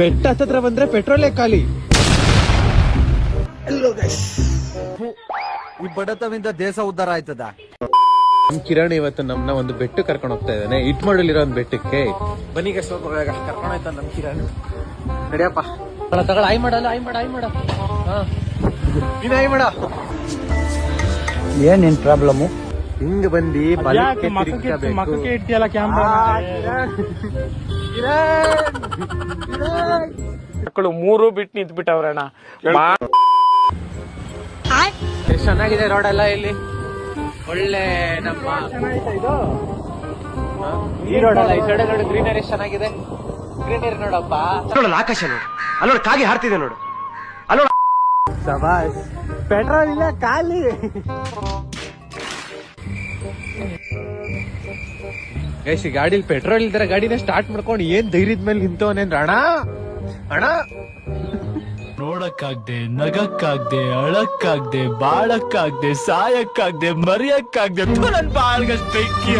ಬೆಟ್ಟ ಹತ್ತತ್ರ ಬಂದ್ರೆ ಪೆಟ್ರೋಲೇ ಖಾಲಿ. ಈ ಬಡತವಿಂದ ದೇಶ ಉದ್ಧಾರ ಆಯ್ತದ. ನಮ್ ಕಿರಣ್ ಇವತ್ತು ನಮ್ನ ಒಂದು ಬೆಟ್ಟಕ್ಕೆ ಕರ್ಕೊಂಡು ಹೋಗ್ತಾ ಇದ್ದಾನೆ. ಇಟ್ಮಾಡಲಿರೋ ಒಂದ್ ಬೆಟ್ಟಕ್ಕೆ ಬನ್ನಿ ಕರ್ಕೊಂಡು ಹೋಯ್ತಾನ ನಮ್ ಕಿರಣ್. ನಡಿಯಪ್ಪ ತಗೊಳ ಆಯ್ ಮಾಡಲ್ಲ ಆಯ್ ಮಾಡ ನೀನ್ ಆಯ್ ಮಾಡ. ಏನ್ ಪ್ರಾಬ್ಲಮ್? ಹಿಂಗ್ ಬಂದಿ ಮಕ್ಕಕ್ಕೆ ಇಟ್ಟಿಯಲ್ಲ ಕ್ಯಾಮ್ರಾ. ಮಕ್ಕಳು 3 ಬಿಟ್ಟು ನಿಂತ್ ಬಿಟ್ಟವ್ರಣ್ಣ. ಎಷ್ಟು ಚೆನ್ನಾಗಿದೆ ರೋಡ್ ಎಲ್ಲ ಇಲ್ಲಿ. ಒಳ್ಳೆ ನಮ್ಮ ಈ ರೋಡ್ ಅಲ್ಲ, ಈ ಸೈಡ್ ನೋಡು ಗ್ರೀನರಿ ಚೆನ್ನಾಗಿದೆ. ಗ್ರೀನರಿ ನೋಡಪ್ಪ, ನೋಡಲ್ಲ ಆಕಾಶ ನೋಡು, ಅಲ್ಲೋಡ್ ಕಾಗೆ ಹಾರ್ತಿದೆ ನೋಡು, ಅಲ್ಲೋಡ. ಸಬಾಸ್. ಪೆಟ್ರೋಲ್ ಇಲ್ಲ ಖಾಲಿ. ಗೈಸ್, ಈ ಗಾಡಿಲಿ ಪೆಟ್ರೋಲ್ ಇಲ್ದಿರ ಗಾಡಿನ ಸ್ಟಾರ್ಟ್ ಮಾಡ್ಕೊಂಡು ಏನ್ ಧೈರ್ಯದ ಮೇಲೆ ನಿಂತವನೇನ್ರ ಅಣ್ಣ. ಅಣ್ಣ ನೋಡಕ್ಕಾಗ್ದೆ, ನಗಕ್ಕಾಗ್ದೆ, ಅಳಕ್ಕಾಗ್ದೆ, ಬಾಳಕ್ಕಾಗ್ದೆ, ಸಾಯಕ್ಕಾಗ್ದೆ, ಮರಿಯಕ್ಕಾಗ್ದೆ, ನನ್ ಬಾಳ್ಗಷ್ಟು ಬೆಂಕಿ